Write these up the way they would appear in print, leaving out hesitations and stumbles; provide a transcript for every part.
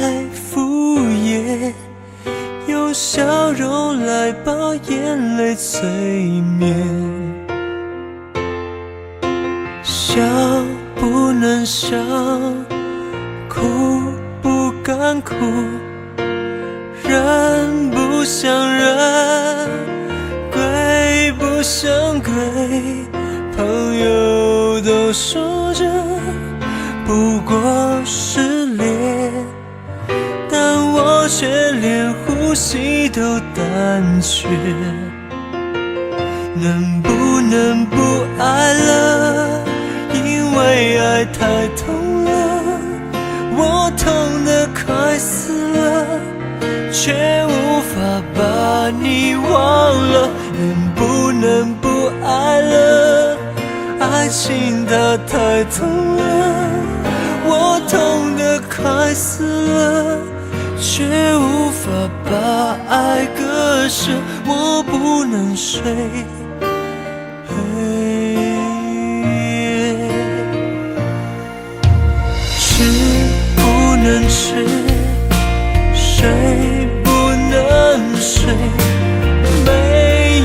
爱敷衍，用笑容来把眼泪催眠。笑不能笑，哭不敢哭，人不像人，鬼不像鬼。朋友都说着不过是恋，但我却连呼吸都胆怯。能不能不爱了？因为爱太痛了，我痛得快死了，却无法把你忘了。能不能不爱了？爱情它太痛了，我痛得快死了，却无法把爱割舍。我不能睡，吃不能吃，睡不能睡，没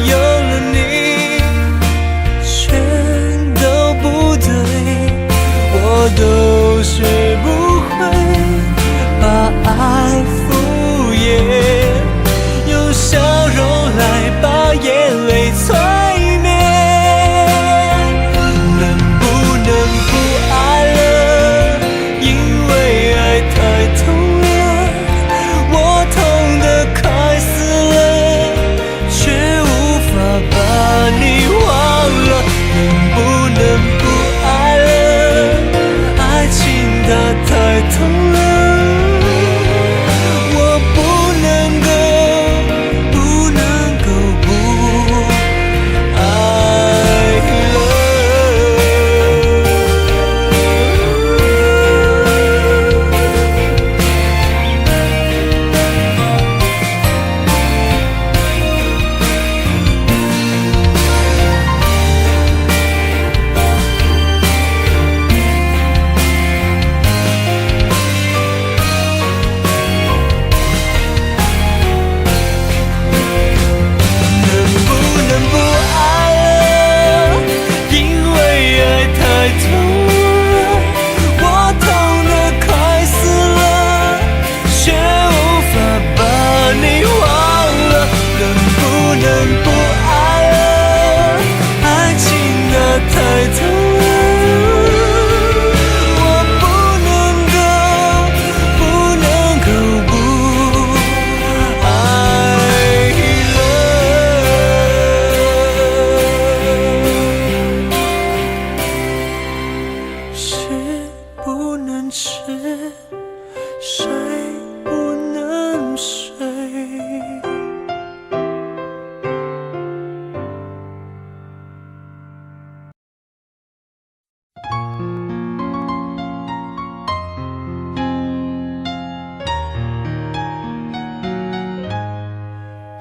有了你全都不对，我都学不会把爱敷衍，用笑容来把眼泪催眠。能不能不爱了？因为爱太痛了，我痛得快死了，却无法把你忘了。能不能不爱了？爱情它太痛了，我不能够不爱了。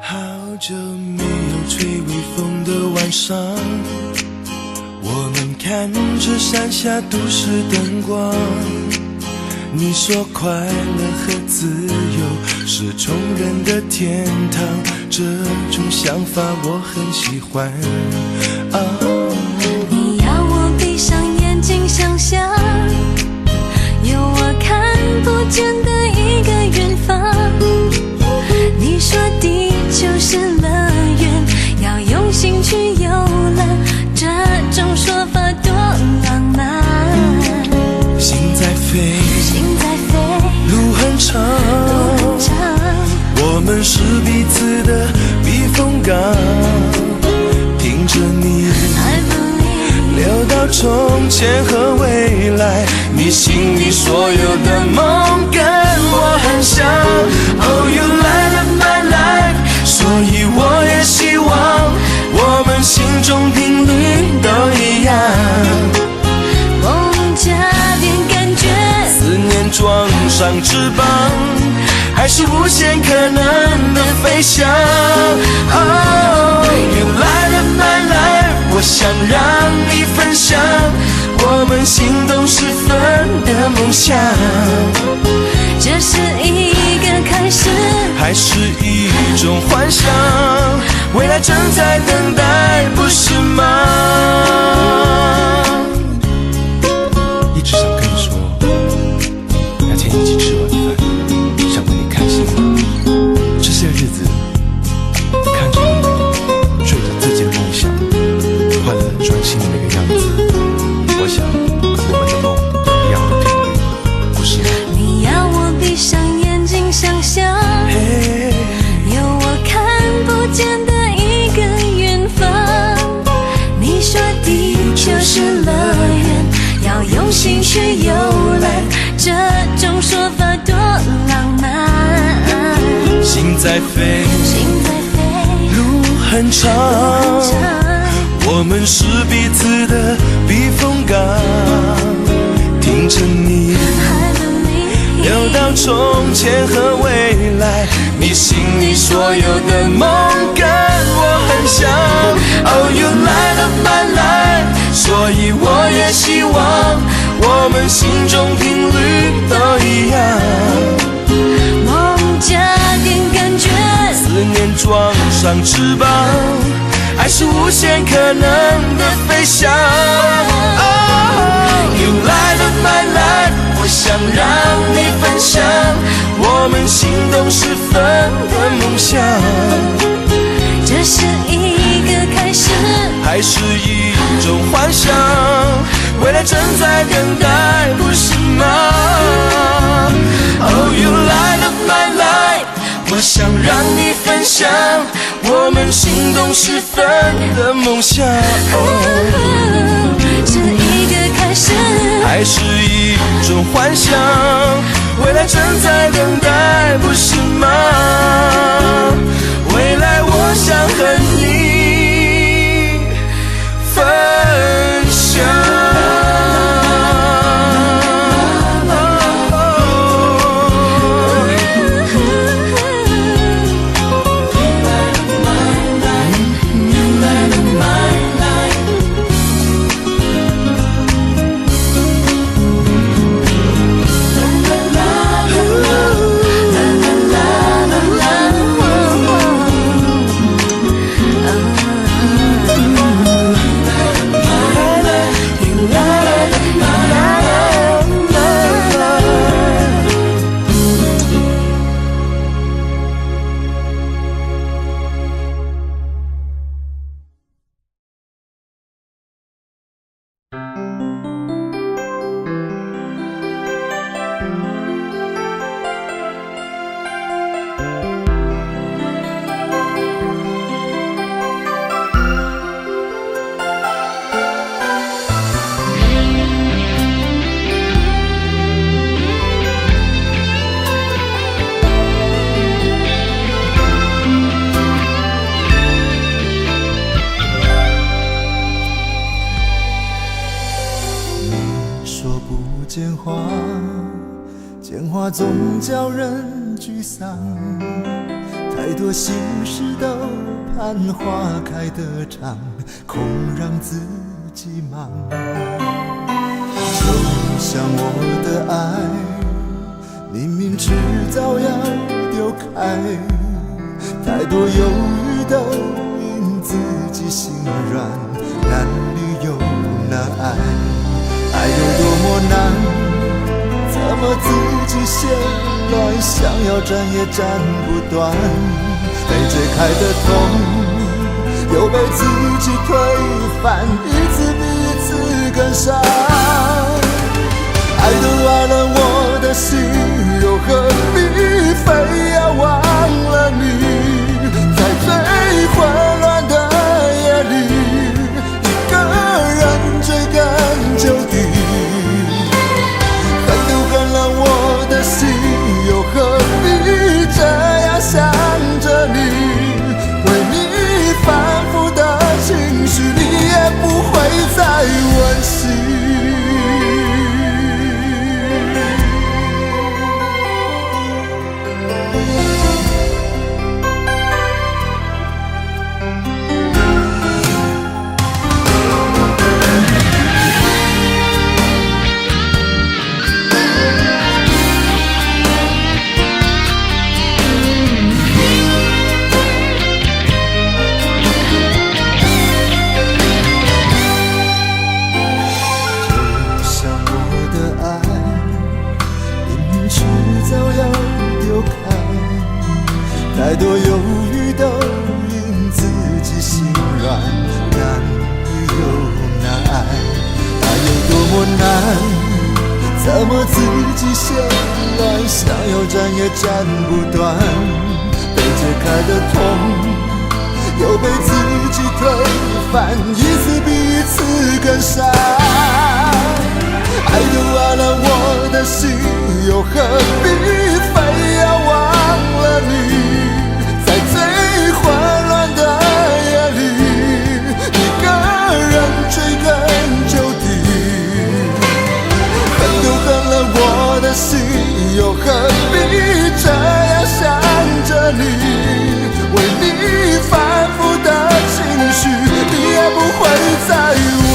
好久没有吹微风的晚上，我们看着山下都市灯光。你说快乐和自由是穷人的天堂，这种想法我很喜欢。你要我闭上眼睛想象，有我看不见的一个远方。你说地球是乐园，要用心去游览，这种说法多浪漫。心在飞，路很长，我们是彼此的避风港。听着你聊到从前和未来，你心里所有的梦跟我很像。Oh, you light up my life， 所以我也希望我们心中频率都一样。梦加点感觉，思念装上翅膀，还是无限可能的飞翔。Oh, you light up my life， 我想让你分享我们心动时分的梦想。这是一个开始，还是一种幻想？未来正在等待，不是吗？一直想跟你说，要请你一起吃晚饭，想问你开心吗？这些日子看着你追着自己的梦想，快乐专心的那个样子，我想我们的梦一样的频率，不是吗？你要我闭上眼睛想象，有我看不见的一个远方。你说地球是乐园，要用心去游览，这种说法多浪漫。心在飞，心在飞，路很长，我们是彼此的避风港，听着你聊到从前和未来，你心里所有的梦跟我很像。Oh, you light up my life， 所以我也希望我们心中频率都一样。梦加点感觉，思念装上翅膀，爱是无限可能的飞翔。Oh, you light up my life， 我想让你分享我们心动时分的梦想。这是一个开始，还是一种幻想？未来正在等待，不是吗？ Oh, you light up my life， 我想让你分享我们心动时分的梦想。是一个开始，还是一种幻想？未来正在等待，不是吗？未来我想和你分享。见话总叫人沮丧，太多心事都盼花开得长，空让自己忙。就像我的爱，明明迟早要丢开，太多犹豫都因自己心软，难离又难爱，爱有多么难，怎么自己先乱，想要斩也斩不断，被解开的痛又被自己推翻，一次比一次更伤。爱都爱了我的心，又何必非要忘了你？在最混乱的夜里，一个人追根究底。恨都恨了我的心，又何必这样想着你？为你反复的情绪，你也不会再温习。怎么自己先乱，想要斩也斩不断，被解开的痛又被自己推翻，一次比一次更伤。爱都爱了我的心，又何必非要忘了你？在最混乱的夜里，一个人追根究底。恨都恨了我的心，又何必这样想着你？为你反复的情绪，你也不会再问